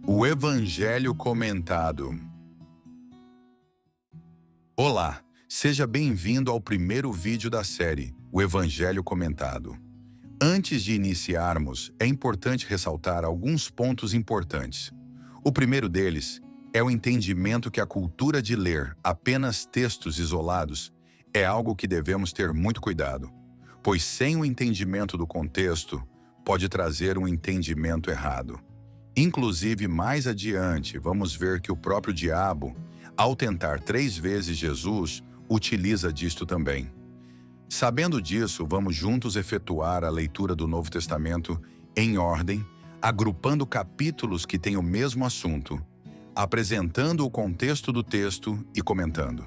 O Evangelho Comentado. Olá, seja bem-vindo ao primeiro vídeo da série, O Evangelho Comentado. Antes de iniciarmos, é importante ressaltar alguns pontos importantes. O primeiro deles é o entendimento que a cultura de ler apenas textos isolados é algo que devemos ter muito cuidado, pois sem o entendimento do contexto, pode trazer um entendimento errado. Inclusive, mais adiante, vamos ver que o próprio diabo, ao tentar 3 vezes Jesus, utiliza disto também. Sabendo disso, vamos juntos efetuar a leitura do Novo Testamento em ordem, agrupando capítulos que têm o mesmo assunto, apresentando o contexto do texto e comentando.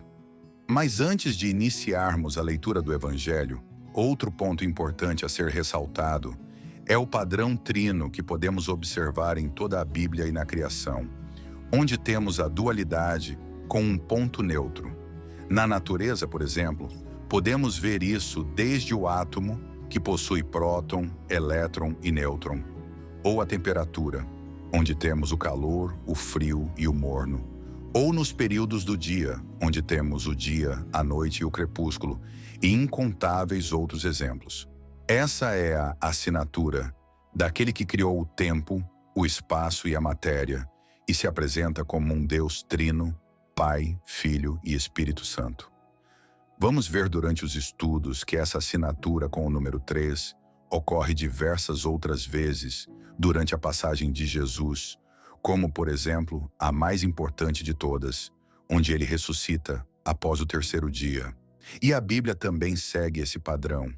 Mas antes de iniciarmos a leitura do Evangelho, outro ponto importante a ser ressaltado é o padrão trino que podemos observar em toda a Bíblia e na criação, onde temos a dualidade com um ponto neutro. Na natureza, por exemplo, podemos ver isso desde o átomo, que possui próton, elétron e nêutron, ou a temperatura, onde temos o calor, o frio e o morno, ou nos períodos do dia, onde temos o dia, a noite e o crepúsculo, e incontáveis outros exemplos. Essa é a assinatura daquele que criou o tempo, o espaço e a matéria, e se apresenta como um Deus trino, Pai, Filho e Espírito Santo. Vamos ver durante os estudos que essa assinatura com o número 3 ocorre diversas outras vezes durante a passagem de Jesus, como, por exemplo, a mais importante de todas, onde ele ressuscita após o 3º dia. E a Bíblia também segue esse padrão,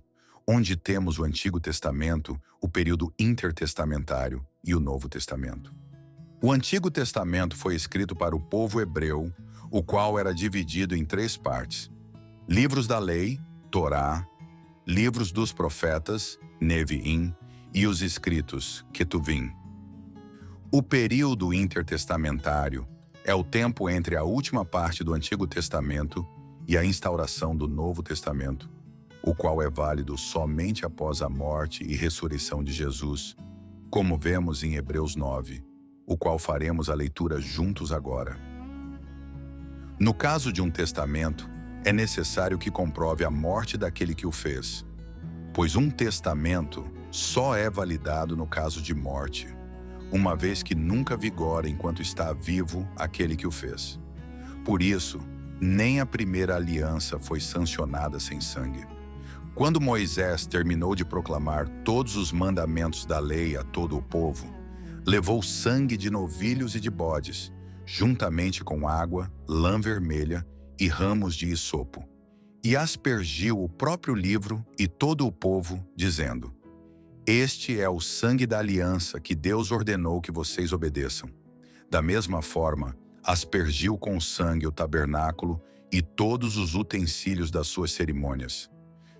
onde temos o Antigo Testamento, o período intertestamentário e o Novo Testamento. O Antigo Testamento foi escrito para o povo hebreu, o qual era dividido em 3 partes: livros da lei, Torá, livros dos profetas, Neviim, e os escritos, Ketuvim. O período intertestamentário é o tempo entre a última parte do Antigo Testamento e a instauração do Novo Testamento, o qual é válido somente após a morte e ressurreição de Jesus, como vemos em Hebreus 9, o qual faremos a leitura juntos agora. No caso de um testamento, é necessário que comprove a morte daquele que o fez, pois um testamento só é validado no caso de morte, uma vez que nunca vigora enquanto está vivo aquele que o fez. Por isso, nem a primeira aliança foi sancionada sem sangue. Quando Moisés terminou de proclamar todos os mandamentos da lei a todo o povo, levou sangue de novilhos e de bodes, juntamente com água, lã vermelha e ramos de hisopo, e aspergiu o próprio livro e todo o povo, dizendo: "Este é o sangue da aliança que Deus ordenou que vocês obedeçam." Da mesma forma, aspergiu com sangue o tabernáculo e todos os utensílios das suas cerimônias.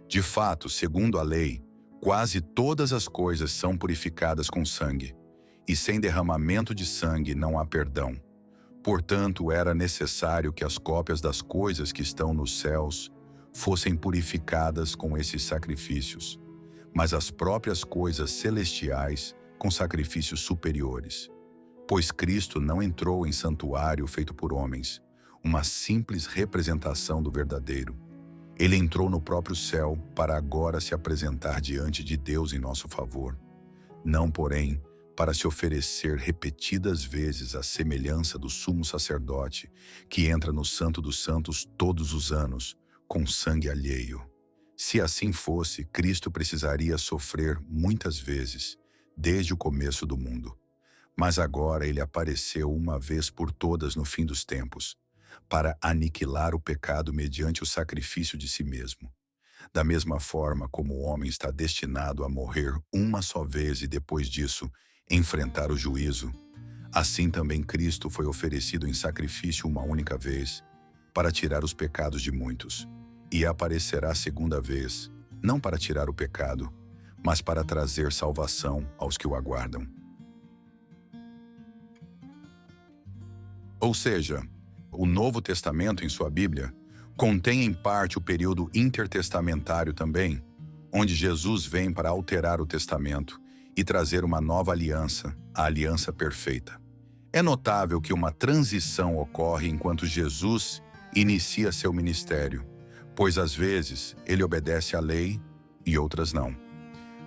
De fato, segundo a lei, quase todas as coisas são purificadas com sangue, e sem derramamento de sangue não há perdão. Portanto, era necessário que as cópias das coisas que estão nos céus fossem purificadas com esses sacrifícios, mas as próprias coisas celestiais com sacrifícios superiores. Pois Cristo não entrou em santuário feito por homens, uma simples representação do verdadeiro. Ele entrou no próprio céu para agora se apresentar diante de Deus em nosso favor. Não, porém, para se oferecer repetidas vezes à semelhança do sumo sacerdote, que entra no Santo dos Santos todos os anos, com sangue alheio. Se assim fosse, Cristo precisaria sofrer muitas vezes, desde o começo do mundo. Mas agora ele apareceu uma vez por todas no fim dos tempos, para aniquilar o pecado mediante o sacrifício de si mesmo. Da mesma forma como o homem está destinado a morrer uma só vez e depois disso enfrentar o juízo, assim também Cristo foi oferecido em sacrifício uma única vez, para tirar os pecados de muitos, e aparecerá segunda vez, não para tirar o pecado, mas para trazer salvação aos que o aguardam. Ou seja, o Novo Testamento em sua Bíblia contém em parte o período intertestamentário também, onde Jesus vem para alterar o testamento e trazer uma nova aliança, a aliança perfeita. É notável que uma transição ocorre enquanto Jesus inicia seu ministério, pois às vezes ele obedece à lei e outras não.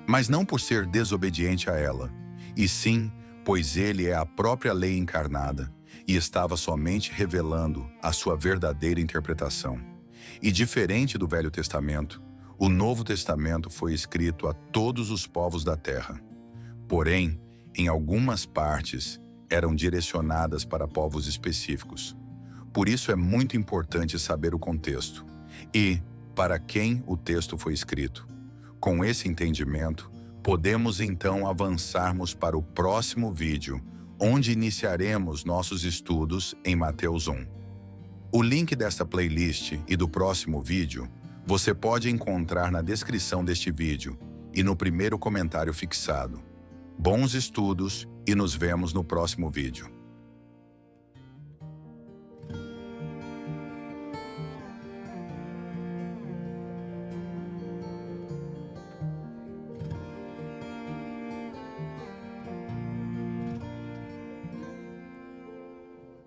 Mas não por ser desobediente a ela, e sim, pois ele é a própria lei encarnada e estava somente revelando a sua verdadeira interpretação. E diferente do Velho Testamento, o Novo Testamento foi escrito a todos os povos da terra. Porém, em algumas partes, eram direcionadas para povos específicos. Por isso é muito importante saber o contexto e para quem o texto foi escrito. Com esse entendimento, podemos então avançarmos para o próximo vídeo, onde iniciaremos nossos estudos em Mateus 1. O link desta playlist e do próximo vídeo você pode encontrar na descrição deste vídeo e no primeiro comentário fixado. Bons estudos e nos vemos no próximo vídeo.